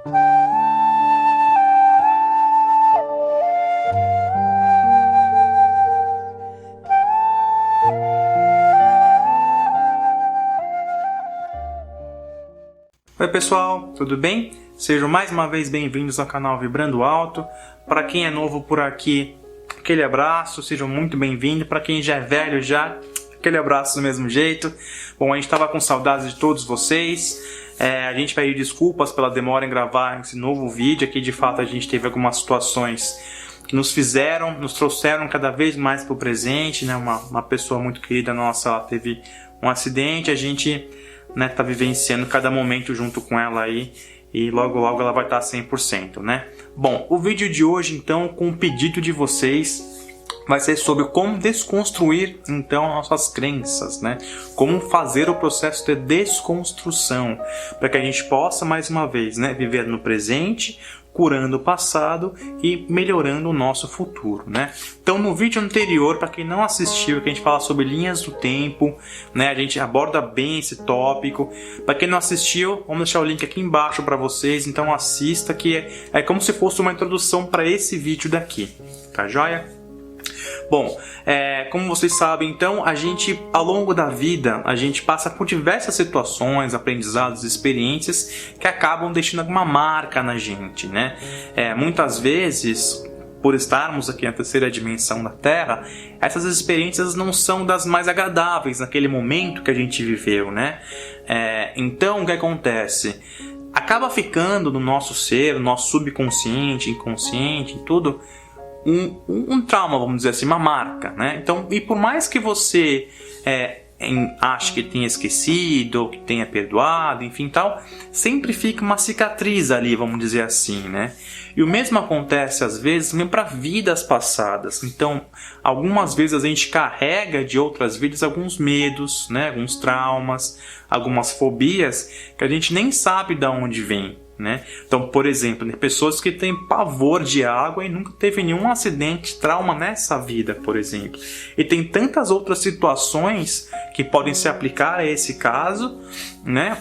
Oi pessoal, tudo bem? Sejam mais uma vez bem-vindos ao canal Vibrando Alto. Para quem é novo por aqui, aquele abraço, sejam muito bem-vindos. Para quem já é velho aquele abraço do mesmo jeito. Bom, a gente estava com saudades de todos vocês. A gente pede desculpas pela demora em gravar esse novo vídeo. Aqui de fato a gente teve algumas situações que nos trouxeram cada vez mais para o presente, né? Uma pessoa muito querida nossa, ela teve um acidente, a gente tá vivenciando cada momento junto com ela aí e logo logo ela vai estar 100%, né? Bom, o vídeo de hoje então, com o pedido de vocês, vai ser sobre como desconstruir então nossas crenças, né? Como fazer o processo de desconstrução para que a gente possa mais uma vez, né, viver no presente, curando o passado e melhorando o nosso futuro, né? Então, no vídeo anterior, para quem não assistiu, que a gente fala sobre linhas do tempo, né? A gente aborda bem esse tópico. Para quem não assistiu, vamos deixar o link aqui embaixo para vocês. Então, assista, que é como se fosse uma introdução para esse vídeo daqui, tá joia? Bom, como vocês sabem, então, a gente, ao longo da vida, a gente passa por diversas situações, aprendizados, experiências que acabam deixando alguma marca na gente, né? Muitas vezes, por estarmos aqui na terceira dimensão da Terra, essas experiências não são das mais agradáveis naquele momento que a gente viveu, né? Então, o que acontece? Acaba ficando no nosso ser, no nosso subconsciente, inconsciente, tudo, um trauma, vamos dizer assim, uma marca, né? Então, e por mais que você ache que tenha esquecido, ou que tenha perdoado, enfim tal, sempre fica uma cicatriz ali, vamos dizer assim, né? E o mesmo acontece às vezes também para vidas passadas. Então, algumas vezes a gente carrega de outras vidas alguns medos, né? Alguns traumas, algumas fobias que a gente nem sabe de onde vem, né? Então, por exemplo, pessoas que têm pavor de água e nunca teve nenhum acidente, trauma nessa vida, por exemplo. E tem tantas outras situações que podem se aplicar a esse caso, né?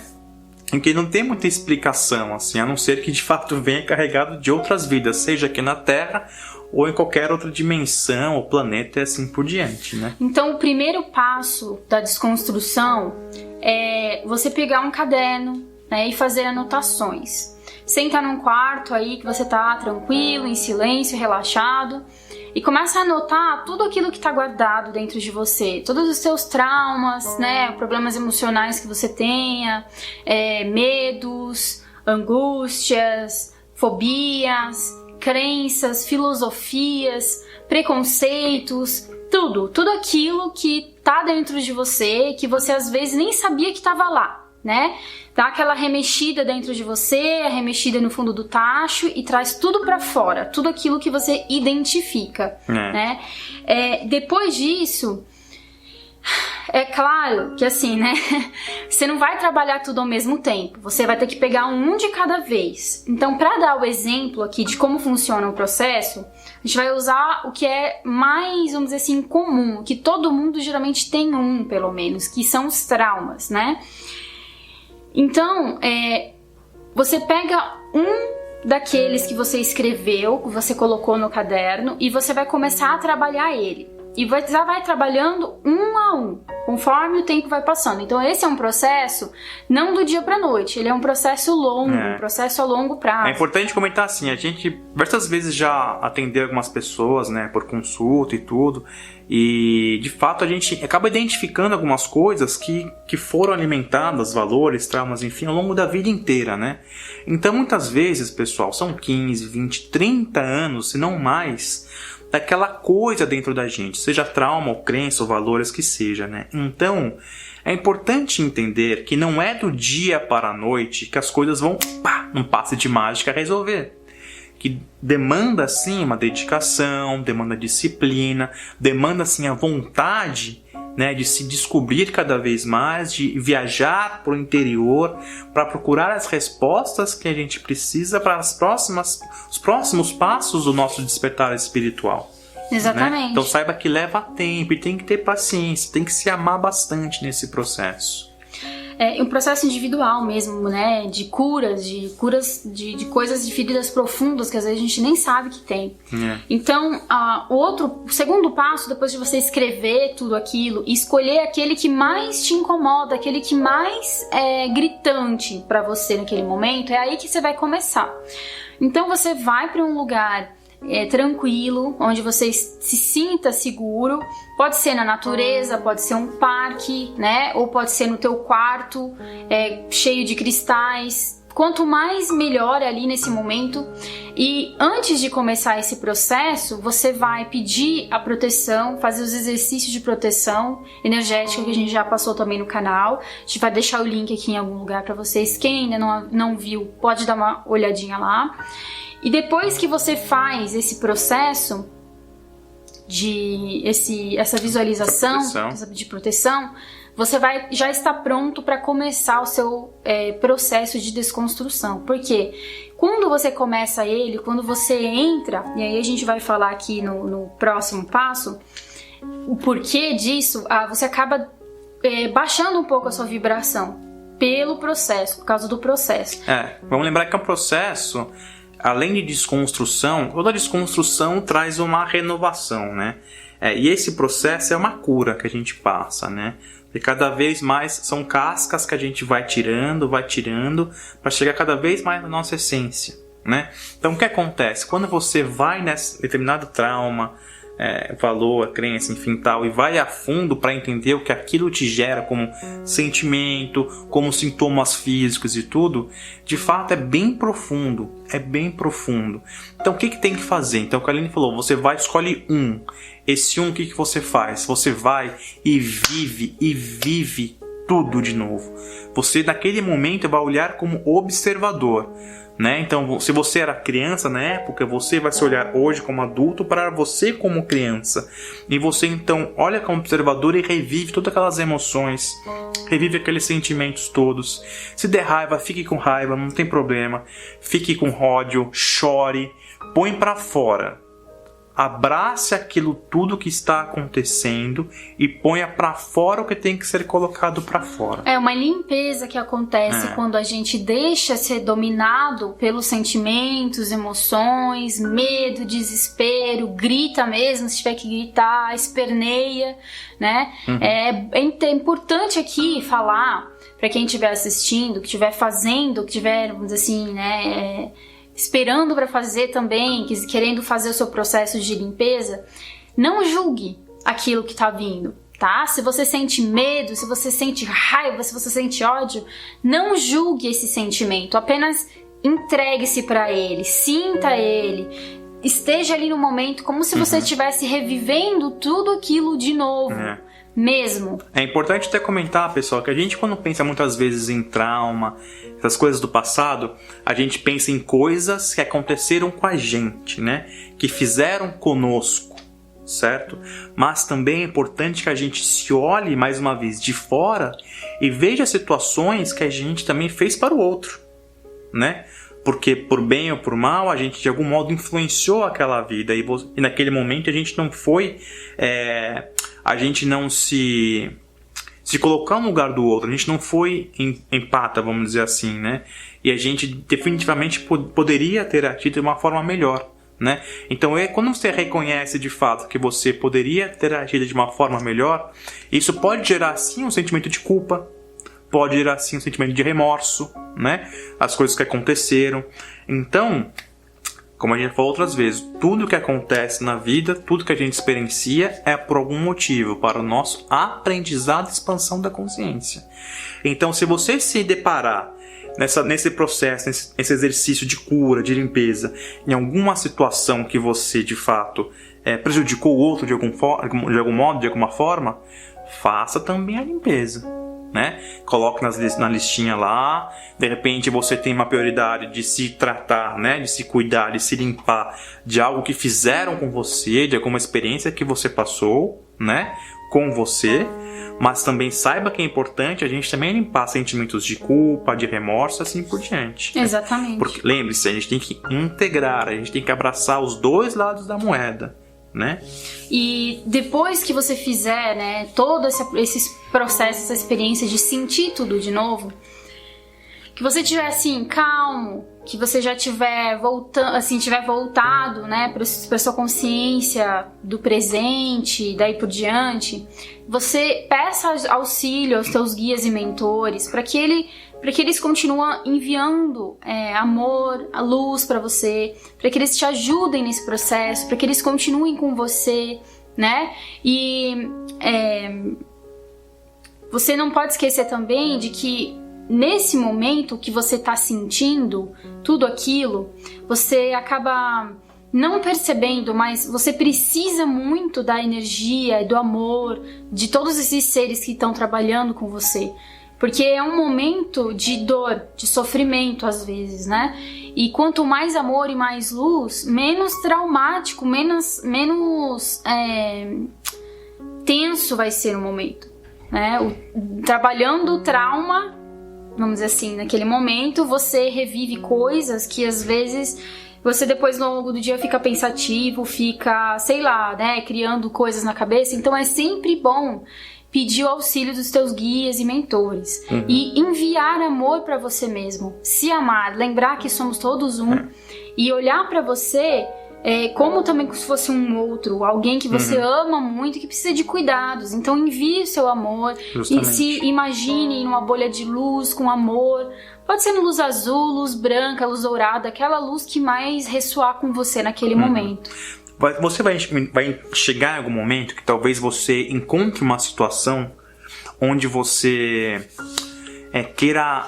Em que não tem muita explicação, assim, a não ser que de fato venha carregado de outras vidas, seja aqui na Terra ou em qualquer outra dimensão ou planeta e assim por diante, né? Então, o primeiro passo da desconstrução é você pegar um caderno, né, e fazer anotações. Senta num quarto aí que você tá tranquilo, em silêncio, relaxado, e começa a anotar tudo aquilo que tá guardado dentro de você, todos os seus traumas, né, problemas emocionais que você tenha, medos, angústias, fobias, crenças, filosofias, preconceitos, tudo aquilo que tá dentro de você, que você às vezes nem sabia que estava lá, né? Dá aquela remexida dentro de você, a remexida no fundo do tacho e traz tudo pra fora, tudo aquilo que você identifica, né? Depois disso, é claro que assim, né? Você não vai trabalhar tudo ao mesmo tempo, você vai ter que pegar um de cada vez. Então, para dar o exemplo aqui de como funciona o processo, a gente vai usar o que é mais, vamos dizer assim, comum, que todo mundo geralmente tem pelo menos, que são os traumas, né? Então, você pega um daqueles que você escreveu, que você colocou no caderno, e você vai começar a trabalhar ele. E já vai trabalhando um a um, conforme o tempo vai passando. Então, esse é um processo não do dia para noite, ele é um processo longo, um processo a longo prazo. É importante comentar assim, a gente diversas vezes já atendeu algumas pessoas, né, por consulta e tudo, e de fato a gente acaba identificando algumas coisas que foram alimentadas, valores, traumas, enfim, ao longo da vida inteira, né? Então, muitas vezes, pessoal, são 15, 20, 30 anos, se não mais, daquela coisa dentro da gente, seja trauma ou crença ou valores que seja, né? Então, é importante entender que não é do dia para a noite que as coisas vão, num passe de mágica, resolver. Que demanda, sim, uma dedicação, demanda disciplina, demanda, sim, a vontade, né, de se descobrir cada vez mais, de viajar para o interior, para procurar as respostas que a gente precisa para os próximos passos do nosso despertar espiritual. Exatamente. Né? Então saiba que leva tempo e tem que ter paciência, tem que se amar bastante nesse processo. um processo individual mesmo, né? De curas de coisas, de feridas profundas que às vezes a gente nem sabe que tem. Então, o segundo passo, depois de você escrever tudo aquilo e escolher aquele que mais te incomoda, aquele que mais é gritante pra você naquele momento, é aí que você vai começar. Então você vai pra um lugar tranquilo, onde você se sinta seguro. Pode ser na natureza, pode ser um parque, né? Ou pode ser no teu quarto, cheio de cristais. Quanto mais, melhor ali nesse momento. E antes de começar esse processo, você vai pedir a proteção, fazer os exercícios de proteção energética que a gente já passou também no canal. A gente vai deixar o link aqui em algum lugar para vocês. Quem ainda não viu, pode dar uma olhadinha lá. E depois que você faz esse processo essa visualização de proteção, você vai já estar pronto para começar o seu processo de desconstrução. Porque quando você começa ele, quando você entra, e aí a gente vai falar aqui no próximo passo, o porquê disso, você acaba baixando um pouco a sua vibração pelo processo, por causa do processo. Vamos lembrar que é um processo, além de desconstrução, toda desconstrução traz uma renovação, né? E esse processo é uma cura que a gente passa, né? E cada vez mais são cascas que a gente vai tirando, para chegar cada vez mais na nossa essência, né? Então o que acontece? Quando você vai nesse determinado trauma, valor, crença, enfim, tal, e vai a fundo para entender o que aquilo te gera como sentimento, como sintomas físicos e tudo, de fato é bem profundo, Então o que tem que fazer? Então o que a Aline falou, você vai, escolhe um. Esse um, o que você faz? Você vai e vive tudo de novo. Você naquele momento vai olhar como observador, né? Então, se você era criança na época, você vai se olhar hoje como adulto para você como criança. E você então olha como observador e revive todas aquelas emoções, revive aqueles sentimentos todos. Se der raiva, fique com raiva, não tem problema. Fique com ódio, chore, põe para fora. Abrace aquilo tudo que está acontecendo e ponha para fora o que tem que ser colocado para fora. É uma limpeza que acontece quando a gente deixa ser dominado pelos sentimentos, emoções, medo, desespero, grita mesmo, se tiver que gritar, esperneia, né? É importante aqui falar para quem estiver assistindo, que estiver fazendo, que estiver, vamos dizer assim, né, esperando para fazer também, querendo fazer o seu processo de limpeza, não julgue aquilo que está vindo, tá? Se você sente medo, se você sente raiva, se você sente ódio, não julgue esse sentimento, apenas entregue-se para ele, sinta ele, esteja ali no momento como se você estivesse revivendo tudo aquilo de novo. Mesmo. É importante até comentar, pessoal, que a gente quando pensa muitas vezes em trauma, essas coisas do passado, a gente pensa em coisas que aconteceram com a gente, né? Que fizeram conosco, certo? Mas também é importante que a gente se olhe mais uma vez de fora e veja situações que a gente também fez para o outro, né? Porque por bem ou por mal, a gente de algum modo influenciou aquela vida e naquele momento a gente não foi... a gente não se colocar no lugar do outro, a gente não foi empata, vamos dizer assim, né? E a gente definitivamente poderia ter agido de uma forma melhor, né? Então, quando você reconhece de fato que você poderia ter agido de uma forma melhor, isso pode gerar sim um sentimento de culpa, pode gerar sim um sentimento de remorso, né? As coisas que aconteceram. Então, como a gente falou outras vezes, tudo que acontece na vida, tudo que a gente experiencia é por algum motivo, para o nosso aprendizado e expansão da consciência. Então, se você se deparar nesse processo, nesse exercício de cura, de limpeza, em alguma situação que você, de fato, prejudicou o outro de algum modo, de alguma forma, faça também a limpeza. Né? Coloque na listinha lá. De repente você tem uma prioridade de se tratar, né? De se cuidar, de se limpar de algo que fizeram com você, de alguma experiência que você passou, né? Com você. Mas também saiba que é importante a gente também limpar sentimentos de culpa, de remorso, assim por diante. Exatamente. Porque lembre-se, a gente tem que integrar, a gente tem que abraçar os dois lados da moeda, né? E depois que você fizer, né, todo esse processo, essa experiência de sentir tudo de novo, que você estiver assim, calmo, que você já tiver voltado, né, para sua consciência do presente, daí por diante, você peça auxílio aos seus guias e mentores para que eles continuem enviando amor, a luz para você, para que eles te ajudem nesse processo, para que eles continuem com você, né? E você não pode esquecer também de que nesse momento que você está sentindo tudo aquilo, você acaba não percebendo, mas você precisa muito da energia e do amor de todos esses seres que estão trabalhando com você. Porque é um momento de dor, de sofrimento às vezes, né? E quanto mais amor e mais luz, menos traumático, menos tenso vai ser o momento, né? Trabalhando o trauma, vamos dizer assim, naquele momento você revive coisas que às vezes você depois no longo do dia fica pensativo, fica, sei lá, né, criando coisas na cabeça. Então é sempre bom pedir o auxílio dos teus guias e mentores. E enviar amor para você mesmo. Se amar, lembrar que somos todos um. E olhar para você como também se fosse um outro. Alguém que você ama muito e que precisa de cuidados. Então envie o seu amor. Justamente. E se imagine numa bolha de luz, com amor. Pode ser luz azul, luz branca, luz dourada. Aquela luz que mais ressoar com você naquele momento. Você vai chegar em algum momento que talvez você encontre uma situação onde você queira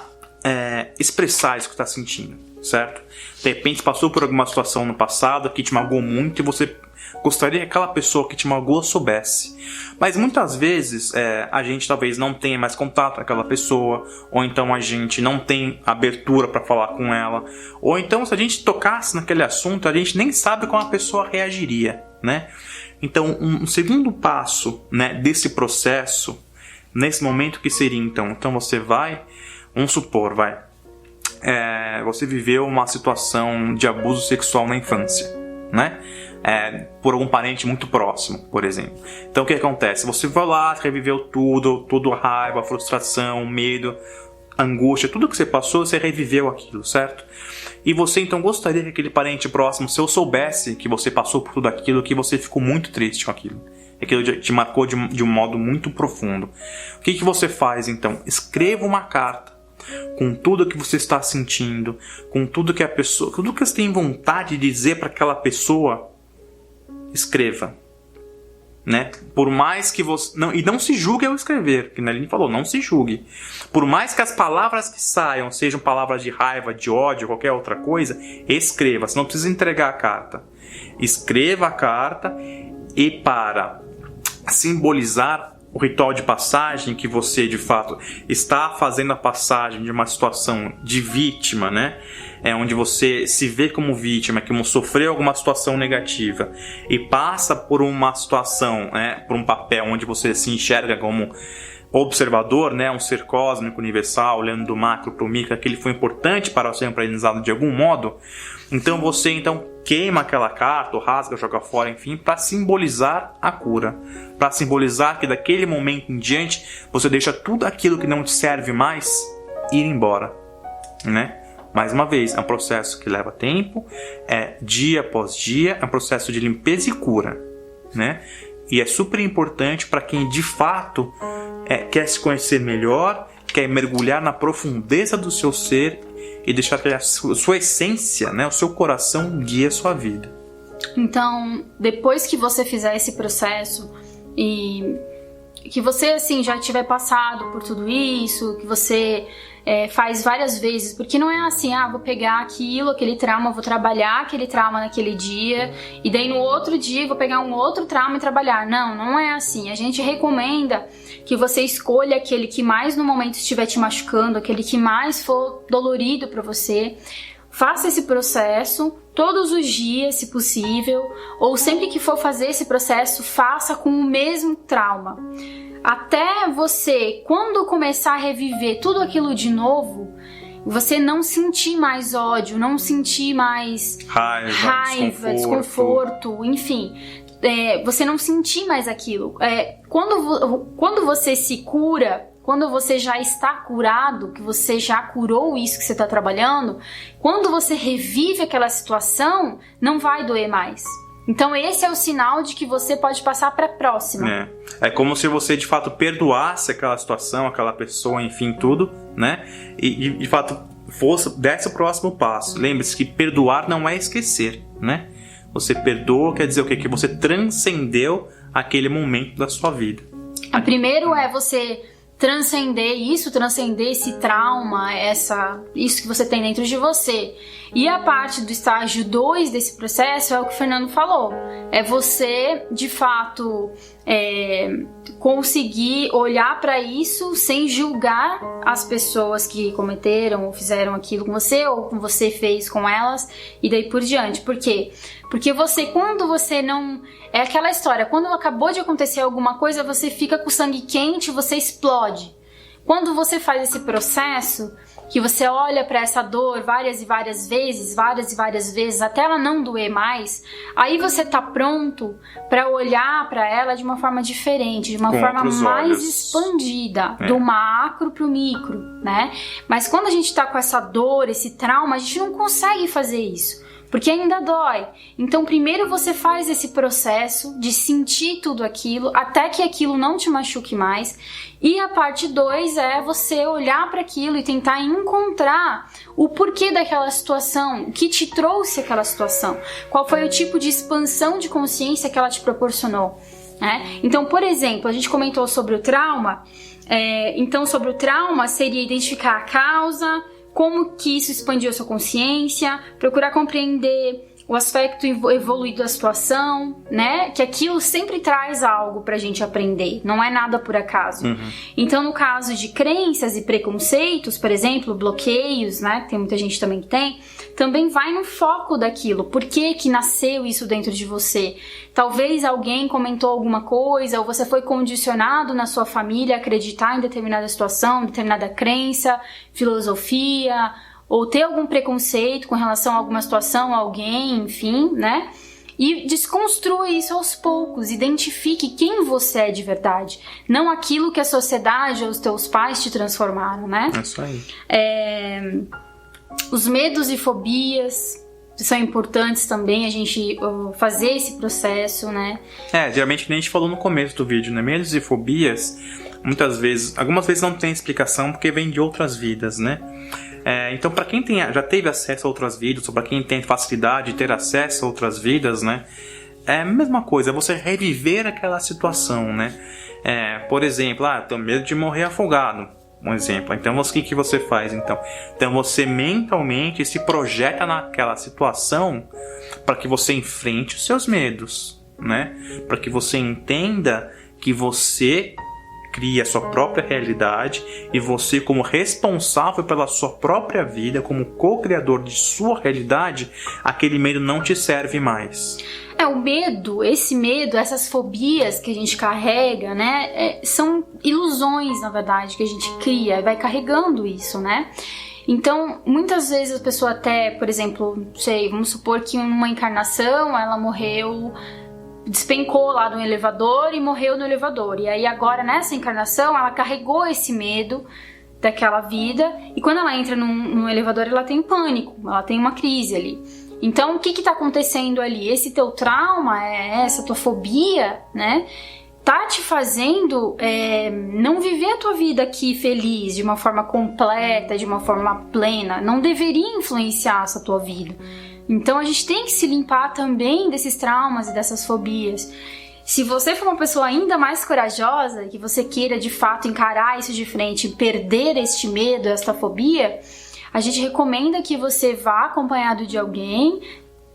expressar isso que está sentindo, certo? De repente passou por alguma situação no passado que te magoou muito e você gostaria que aquela pessoa que te magoou soubesse. Mas muitas vezes a gente talvez não tenha mais contato com aquela pessoa, ou então a gente não tem abertura para falar com ela, ou então se a gente tocasse naquele assunto a gente nem sabe como a pessoa reagiria, né? Então um segundo passo, né, desse processo, nesse momento que seria então você vai, vamos supor, você viveu uma situação de abuso sexual na infância, né? Por algum parente muito próximo, por exemplo. Então o que acontece? Você vai lá, reviveu tudo, a raiva, a frustração, o medo, a angústia, tudo que você passou, você reviveu aquilo, certo? E você então gostaria que aquele parente próximo seu soubesse que você passou por tudo aquilo, que você ficou muito triste com aquilo. Aquilo te marcou de um modo muito profundo. O que você faz então? Escreva uma carta com tudo que você está sentindo, com tudo que tudo que você tem vontade de dizer para aquela pessoa. Escreva, né? Por mais que você não se julgue ao escrever, que a Aline falou, não se julgue. Por mais que as palavras que saiam sejam palavras de raiva, de ódio, qualquer outra coisa, escreva. Você não precisa entregar a carta. Escreva a carta e para simbolizar o ritual de passagem que você de fato está fazendo a passagem de uma situação de vítima, né? Onde você se vê como vítima, que sofreu alguma situação negativa e passa por uma situação, né, por um papel onde você se enxerga como observador, né, um ser cósmico universal, olhando do macro para o micro, aquele foi importante para o seu aprendizado de algum modo. Então você queima aquela carta, ou rasga, joga fora, enfim, para simbolizar a cura, para simbolizar que daquele momento em diante você deixa tudo aquilo que não te serve mais ir embora, né? Mais uma vez, é um processo que leva tempo, dia após dia, é um processo de limpeza e cura, né? E é super importante para quem de fato quer se conhecer melhor, quer mergulhar na profundeza do seu ser e deixar que a sua essência, né, o seu coração guie a sua vida. Então, depois que você fizer esse processo e que você assim já tiver passado por tudo isso, que você faz várias vezes, porque não é assim, vou pegar aquele trauma, vou trabalhar aquele trauma naquele dia e daí no outro dia vou pegar um outro trauma e trabalhar. Não é assim. A gente recomenda que você escolha aquele que mais no momento estiver te machucando, aquele que mais for dolorido para você. Faça esse processo todos os dias, se possível, ou sempre que for fazer esse processo, faça com o mesmo trauma. Até você, quando começar a reviver tudo aquilo de novo, você não sentir mais ódio, não sentir mais raiva, desconforto, enfim. você não sentir mais aquilo. Quando você se cura, quando você já está curado, que você já curou isso que você está trabalhando, quando você revive aquela situação, não vai doer mais. Então esse é o sinal de que você pode passar para a próxima. É como se você de fato perdoasse aquela situação, aquela pessoa, enfim, tudo, né? E de fato desse o próximo passo. Lembre-se que perdoar não é esquecer, né? Você perdoa quer dizer o quê? Que você transcendeu aquele momento da sua vida. O primeiro é você transcender esse trauma, isso que você tem dentro de você. E a parte do estágio 2 desse processo é o que o Fernando falou. É você, de fato, conseguir olhar para isso sem julgar as pessoas que cometeram ou fizeram aquilo com você, ou que você fez com elas, e daí por diante. Por quê? Porque quando você não... É aquela história, quando acabou de acontecer alguma coisa, você fica com o sangue quente, você explode. Quando você faz esse processo, que você olha para essa dor várias e várias vezes, até ela não doer mais, aí você tá pronto para olhar para ela de uma forma diferente, de uma forma mais expandida, do macro pro micro, né? Mas quando a gente tá com essa dor, esse trauma, a gente não consegue fazer isso. Porque ainda dói. Então primeiro você faz esse processo de sentir tudo aquilo até que aquilo não te machuque mais. E a parte 2 é você olhar para aquilo e tentar encontrar o porquê daquela situação, o que te trouxe aquela situação, qual foi o tipo de expansão de consciência que ela te proporcionou, né? Então, por exemplo, a gente comentou sobre o trauma. Então sobre o trauma seria identificar a causa, como que isso expandiu a sua consciência, procurar compreender o aspecto evoluído da situação, né? Que aquilo sempre traz algo pra gente aprender, não é nada por acaso. Então, no caso de crenças e preconceitos, por exemplo, bloqueios, né? Tem muita gente também que tem, também vai no foco daquilo. Por que que nasceu isso dentro de você? Talvez alguém comentou alguma coisa, ou você foi condicionado na sua família a acreditar em determinada situação, determinada crença, filosofia, ou ter algum preconceito com relação a alguma situação, alguém, enfim, né? E desconstrua isso aos poucos, identifique quem você é de verdade, não aquilo que a sociedade ou os teus pais te transformaram, né? É isso aí. Os medos e fobias são importantes também a gente fazer esse processo, né? Geralmente que a gente falou no começo do vídeo, né? Medos e fobias, algumas vezes não tem explicação porque vem de outras vidas, né? Então, para quem já teve acesso a outras vidas, ou para quem tem facilidade de ter acesso a outras vidas, né? É a mesma coisa, é você reviver aquela situação, né? Por exemplo, tenho medo de morrer afogado, um exemplo. Então, o que você faz, então? Então, você mentalmente se projeta naquela situação para que você enfrente os seus medos, né? Para que você entenda que você cria a sua própria realidade e você, como responsável pela sua própria vida, como co-criador de sua realidade, aquele medo não te serve mais. O medo, essas fobias que a gente carrega, né, são ilusões, na verdade, que a gente cria e vai carregando isso, né? Então, muitas vezes a pessoa até, por exemplo, vamos supor que numa encarnação ela morreu, despencou lá do elevador e morreu no elevador. E aí agora, nessa encarnação, ela carregou esse medo daquela vida e quando ela entra no elevador, ela tem pânico, ela tem uma crise ali. Então, o que está acontecendo ali? Esse teu trauma, essa tua fobia, né? Tá te fazendo não viver a tua vida aqui feliz, de uma forma completa, de uma forma plena. Não deveria influenciar essa tua vida. Então a gente tem que se limpar também desses traumas e dessas fobias. Se você for uma pessoa ainda mais corajosa, que você queira de fato encarar isso de frente e perder este medo, esta fobia, a gente recomenda que você vá acompanhado de alguém.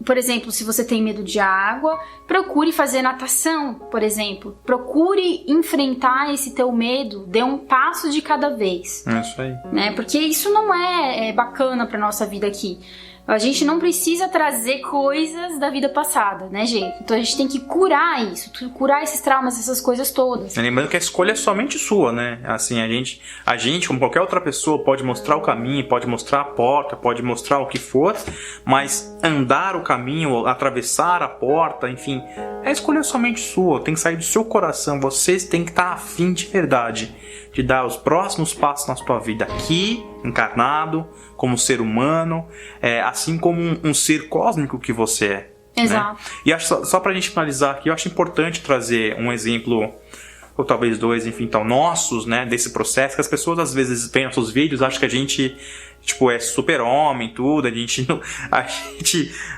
Por exemplo, se você tem medo de água, procure fazer natação, por exemplo. Procure enfrentar esse teu medo, dê um passo de cada vez. É isso aí. Né? Porque isso não é bacana pra nossa vida aqui. A gente não precisa trazer coisas da vida passada, né, gente? Então a gente tem que curar isso, curar esses traumas, essas coisas todas. Lembrando que a escolha é somente sua, né? Assim, a gente, como qualquer outra pessoa, pode mostrar o caminho, pode mostrar a porta, pode mostrar o que for, mas andar o caminho, atravessar a porta, enfim, a escolha é somente sua, tem que sair do seu coração, você tem que estar afim de verdade de dar os próximos passos na sua vida aqui, encarnado, como ser humano, assim como um ser cósmico que você é. Exato. Né? E acho, só pra gente finalizar aqui, eu acho importante trazer um exemplo, ou talvez dois, enfim, então, nossos, né, desse processo, que as pessoas às vezes veem nossos vídeos, acham que a gente, tipo, é super-homem, tudo, a gente,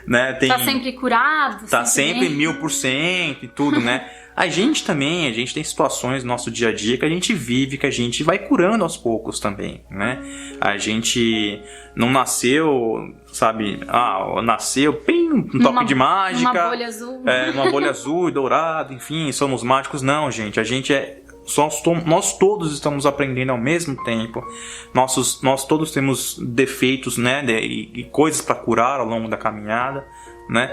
né, tem... Tá sempre curado. Tá sempre 1000% e tudo, né? A gente tem situações no nosso dia a dia que a gente vive, que a gente vai curando aos poucos também, né? A gente não nasceu, sabe, nasceu, pim, um toque de mágica. Uma bolha azul. Uma bolha azul e dourada, enfim, somos mágicos. Não, gente, a gente nós todos estamos aprendendo ao mesmo tempo. Nós todos temos defeitos, né, e coisas para curar ao longo da caminhada, né?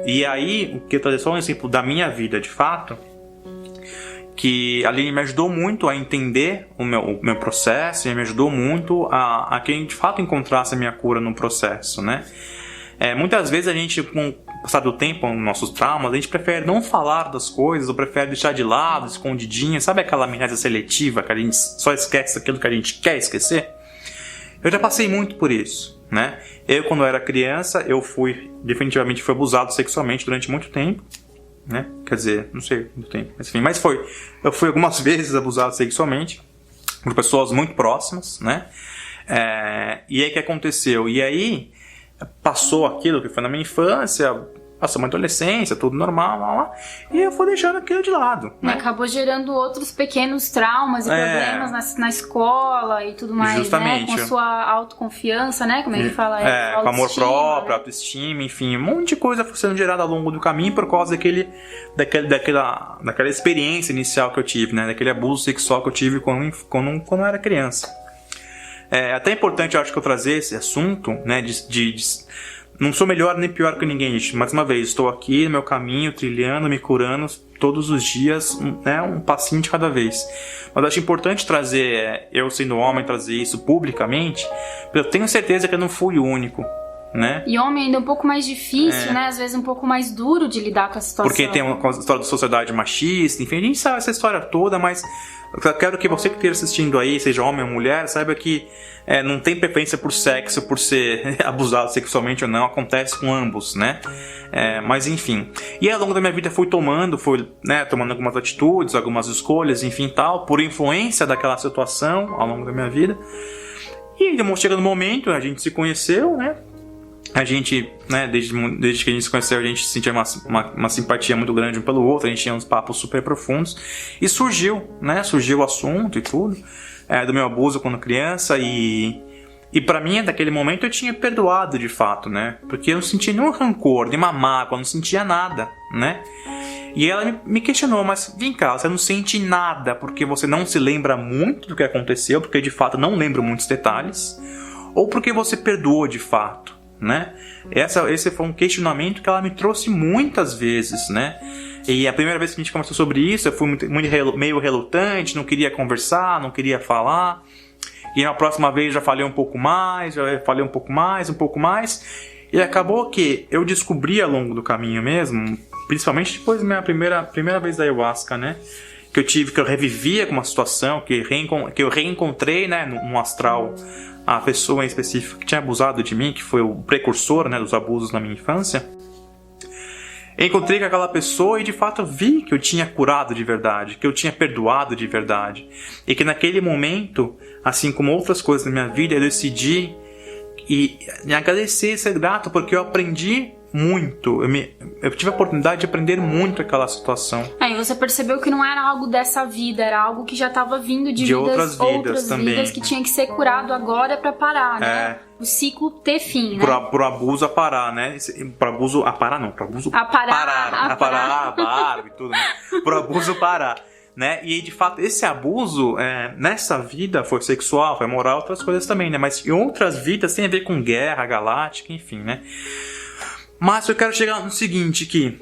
E aí, o que eu trazer só um exemplo da minha vida de fato, que a Aline me ajudou muito a entender o meu processo e me ajudou muito a que de fato encontrasse a minha cura no processo, né? Muitas vezes a gente, com o passar do tempo, nos nossos traumas, a gente prefere não falar das coisas, ou prefere deixar de lado, escondidinha, sabe aquela amnésia seletiva que a gente só esquece aquilo que a gente quer esquecer? Eu já passei muito por isso, né? Eu, quando era criança, definitivamente fui abusado sexualmente durante muito tempo, né? Quer dizer, não sei muito tempo, mas enfim, eu fui algumas vezes abusado sexualmente por pessoas muito próximas, né? E aí o que aconteceu? E aí passou aquilo que foi na minha infância, passou uma adolescência, tudo normal, e eu fui deixando aquilo de lado, né? Acabou gerando outros pequenos traumas e problemas na escola e tudo mais, justamente, né? Com sua autoconfiança, né? Como é que fala? Com amor próprio, né? Autoestima, enfim, um monte de coisa foi sendo gerada ao longo do caminho por causa daquela experiência inicial que eu tive, né? Daquele abuso sexual que eu tive quando eu era criança. É até importante, eu acho, que eu trazer esse assunto, né? Não sou melhor nem pior que ninguém, gente. Mais uma vez, estou aqui no meu caminho, trilhando, me curando todos os dias, né, um passinho de cada vez. Mas acho importante trazer, eu sendo homem, trazer isso publicamente, porque eu tenho certeza que eu não fui o único, né? E homem ainda é um pouco mais difícil, né? Às vezes um pouco mais duro de lidar com a situação. Porque tem uma história da sociedade machista, enfim, a gente sabe essa história toda, mas eu quero que você que esteja assistindo aí, seja homem ou mulher, saiba que não tem preferência por sexo, por ser abusado sexualmente ou não, acontece com ambos, né? Mas enfim. E ao longo da minha vida fui tomando algumas atitudes, algumas escolhas, enfim tal, por influência daquela situação ao longo da minha vida. E chega no momento, a gente se conheceu, né? A gente, né, desde que a gente se conheceu, a gente sentia uma simpatia muito grande um pelo outro, a gente tinha uns papos super profundos. E surgiu o assunto e tudo, do meu abuso quando criança, e pra mim, naquele momento, eu tinha perdoado de fato, né? Porque eu não sentia nenhum rancor, nenhuma mágoa, não sentia nada, né? E ela me questionou, mas vem cá, você não sente nada porque você não se lembra muito do que aconteceu, porque de fato não lembro muitos detalhes, ou porque você perdoou de fato? Né? Esse foi um questionamento que ela me trouxe muitas vezes, né? E a primeira vez que a gente conversou sobre isso, eu fui meio relutante, não queria conversar, não queria falar. E na próxima vez já falei um pouco mais, e acabou que eu descobri ao longo do caminho mesmo, principalmente depois da minha primeira vez da ayahuasca, né? Que eu revivia com uma situação, que eu reencontrei, né, no astral, a pessoa em específico que tinha abusado de mim, que foi o precursor, né, dos abusos na minha infância. Encontrei com aquela pessoa e de fato vi que eu tinha curado de verdade, que eu tinha perdoado de verdade. E que naquele momento, assim como outras coisas na minha vida, eu decidi me agradecer e ser grato, porque eu aprendi muito. Eu tive a oportunidade de aprender muito aquela situação. E você percebeu que não era algo dessa vida, era algo que já estava vindo de outras vidas também, que tinha que ser curado agora pra parar, né? O ciclo ter fim, né? Pro abuso a parar, né? Pro abuso a parar não, pro abuso a parar a Barbie e tudo, né? Pro abuso parar. né? E de fato, esse abuso nessa vida foi sexual, foi moral, outras coisas também, né? Mas em outras vidas tem a ver com guerra galáctica, enfim, né? Mas eu quero chegar no seguinte, que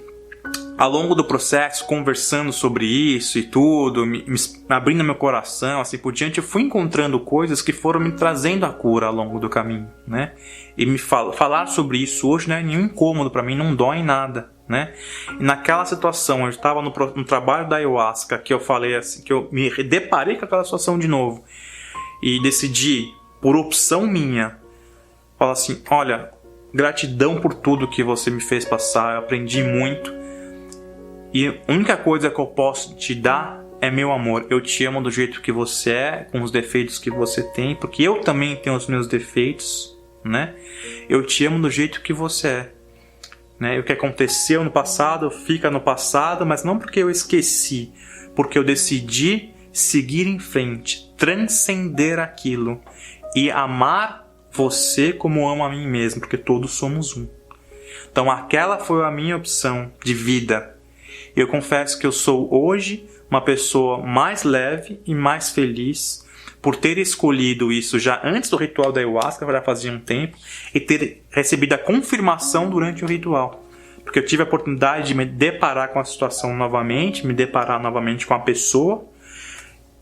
ao longo do processo, conversando sobre isso e tudo, me abrindo meu coração, assim por diante, eu fui encontrando coisas que foram me trazendo a cura ao longo do caminho, né? E falar sobre isso hoje não é nenhum incômodo para mim, não dói em nada, né? E naquela situação, eu estava no trabalho da Ayahuasca, que eu falei assim, que eu me deparei com aquela situação de novo e decidi, por opção minha, falar assim, olha, gratidão por tudo que você me fez passar, eu aprendi muito. E a única coisa que eu posso te dar é meu amor. Eu te amo do jeito que você é, com os defeitos que você tem, porque eu também tenho os meus defeitos, né? Eu te amo do jeito que você é, né? O que aconteceu no passado fica no passado, mas não porque eu esqueci, porque eu decidi seguir em frente, transcender aquilo e amar você como amo a mim mesmo, porque todos somos um. Então aquela foi a minha opção de vida. Eu confesso que eu sou hoje uma pessoa mais leve e mais feliz por ter escolhido isso já antes do ritual da Ayahuasca, já fazia um tempo, e ter recebido a confirmação durante o ritual. Porque eu tive a oportunidade de me deparar com a situação novamente, me deparar novamente com a pessoa,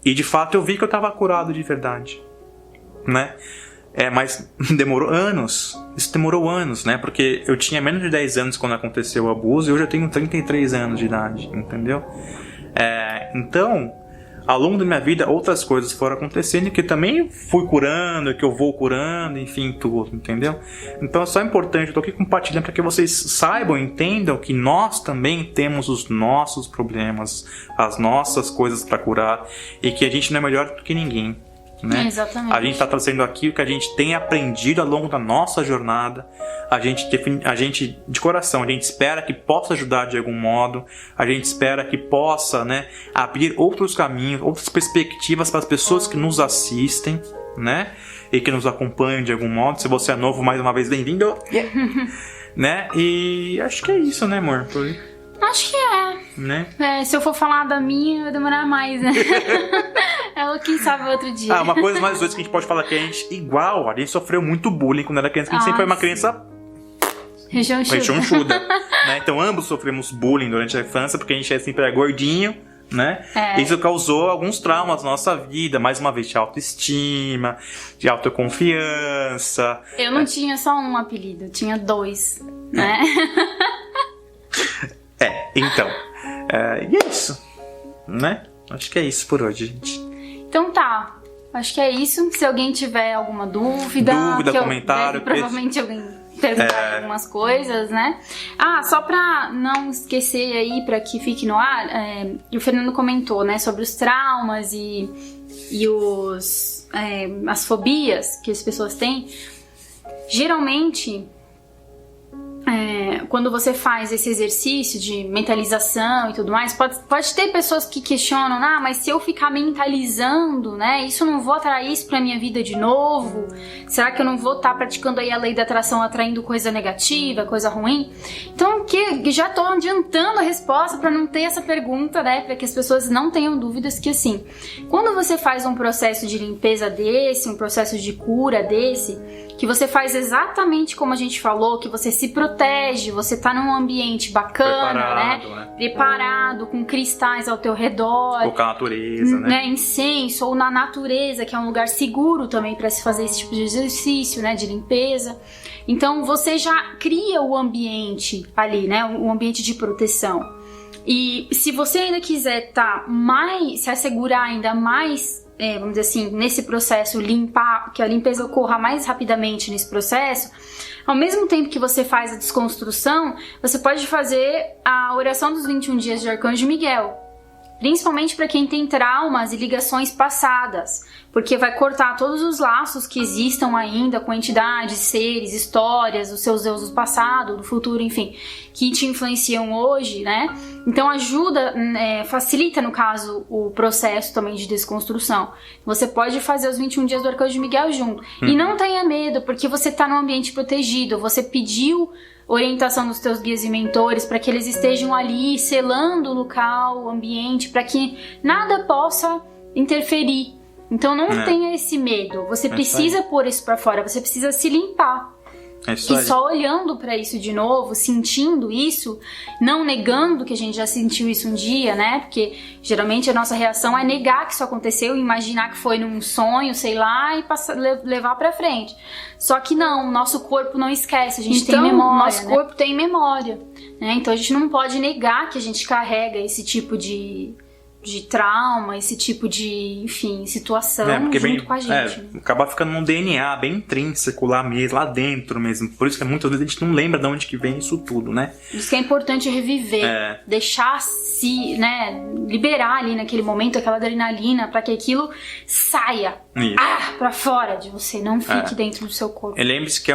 e de fato eu vi que eu estava curado de verdade, né? Mas demorou anos. Isso demorou anos, né? Porque eu tinha menos de 10 anos quando aconteceu o abuso e hoje eu tenho 33 anos de idade, entendeu? Então, ao longo da minha vida, outras coisas foram acontecendo que eu também fui curando, que eu vou curando, enfim, tudo, entendeu? Então é só importante, eu tô aqui compartilhando para que vocês saibam, entendam que nós também temos os nossos problemas, as nossas coisas para curar e que a gente não é melhor do que ninguém. Né? Exatamente. A gente está trazendo aqui o que a gente tem aprendido ao longo da nossa jornada. A gente de coração, a gente espera que possa ajudar de algum modo. A gente espera que possa, né, abrir outros caminhos, outras perspectivas para as pessoas que nos assistem, né, e que nos acompanham de algum modo. Se você é novo, mais uma vez, bem-vindo. Né? E acho que é isso, né, amor? Acho que é. Né? Se eu for falar da minha, vai demorar mais, né? Quem sabe outro dia. Uma coisa mais doida que a gente pode falar que a gente sofreu muito bullying quando era criança, porque a gente sempre foi uma criança rechonchuda, né? Então ambos sofremos bullying durante a infância, porque a gente sempre era gordinho, né? Isso causou alguns traumas na nossa vida, mais uma vez de autoestima, de autoconfiança. Eu não tinha só um apelido, eu tinha 2, né? Então, e é isso, né? Acho que é isso por hoje, gente. Então tá, acho que é isso. Se alguém tiver alguma dúvida, comentário, provavelmente alguém perguntar algumas coisas, né? Só pra não esquecer aí, pra que fique no ar, o Fernando comentou, né, sobre os traumas e as fobias que as pessoas têm. Geralmente, quando você faz esse exercício de mentalização e tudo mais, pode ter pessoas que questionam, mas se eu ficar mentalizando, né, isso eu não vou atrair isso pra minha vida de novo? Será que eu não vou estar praticando aí a lei da atração, atraindo coisa negativa, coisa ruim? Então, que já tô adiantando a resposta pra não ter essa pergunta, né, pra que as pessoas não tenham dúvidas, que assim, quando você faz um processo de limpeza desse, um processo de cura desse, que você faz exatamente como a gente falou, que você se protege, você tá num ambiente bacana, preparado, com cristais ao teu redor. Ou com a natureza, né? Incenso, ou na natureza, que é um lugar seguro também para se fazer esse tipo de exercício, né, de limpeza. Então você já cria o ambiente ali, né, um ambiente de proteção. E se você ainda quiser se assegurar ainda mais, vamos dizer assim, nesse processo, que a limpeza ocorra mais rapidamente nesse processo, ao mesmo tempo que você faz a desconstrução, você pode fazer a oração dos 21 dias de Arcanjo Miguel, principalmente para quem tem traumas e ligações passadas, porque vai cortar todos os laços que existam ainda com entidades, seres, histórias, os seus deuses do passado, do futuro, enfim, que te influenciam hoje, né? Então ajuda, facilita, no caso, o processo também de desconstrução. Você pode fazer os 21 dias do Arcanjo Miguel junto. E não tenha medo, porque você tá num ambiente protegido, você pediu orientação dos teus guias e mentores para que eles estejam ali selando o local, o ambiente, para que nada possa interferir. Então não tenha esse medo, você precisa pôr isso para fora, você precisa se limpar. É isso E aí. só olhando pra isso de novo, sentindo isso, não negando que a gente já sentiu isso um dia, né? Porque geralmente a nossa reação é negar que isso aconteceu, imaginar que foi num sonho, sei lá, e levar pra frente. Só que não, nosso corpo não esquece, a gente tem memória. Nosso corpo tem memória, né? Então a gente não pode negar que a gente carrega esse tipo de trauma, esse tipo de, enfim, situação junto com a gente. Acaba ficando um DNA bem intrínseco lá mesmo, lá dentro mesmo. Por isso que muitas vezes a gente não lembra de onde que vem isso tudo, né? Por isso que é importante reviver, deixar se, né, liberar ali naquele momento aquela adrenalina para que aquilo saia pra fora de você, não fique dentro do seu corpo. E lembre-se que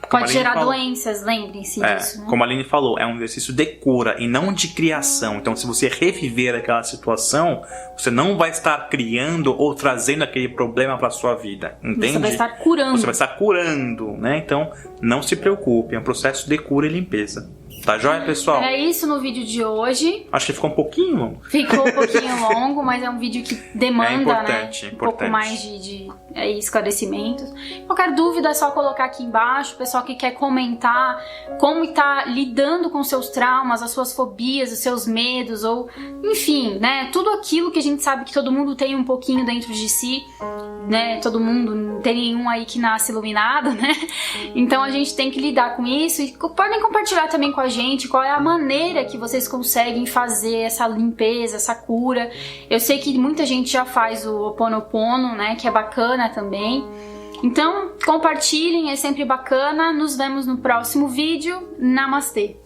pode gerar doenças, lembrem-se disso. Né? Como a Aline falou, é um exercício de cura e não de criação. Então, se você reviver aquela situação, você não vai estar criando ou trazendo aquele problema para sua vida, entende? Você vai estar curando. Você vai estar curando, né? Então, não se preocupe, é um processo de cura e limpeza. Tá joia, pessoal? Era isso no vídeo de hoje. Acho que ficou um pouquinho longo. Ficou um pouquinho longo, mas é um vídeo que demanda, importante. Pouco mais de esclarecimentos. Qualquer dúvida é só colocar aqui embaixo. O pessoal que quer comentar como está lidando com seus traumas, as suas fobias, os seus medos, ou enfim, né? Tudo aquilo que a gente sabe que todo mundo tem um pouquinho dentro de si, né? Todo mundo, não tem nenhum aí que nasce iluminado, né? Então a gente tem que lidar com isso. E podem compartilhar também com a gente qual é a maneira que vocês conseguem fazer essa limpeza, essa cura. Eu sei que muita gente já faz o Ho'oponopono, né, que é bacana também. Então, compartilhem, é sempre bacana. Nos vemos no próximo vídeo. Namastê!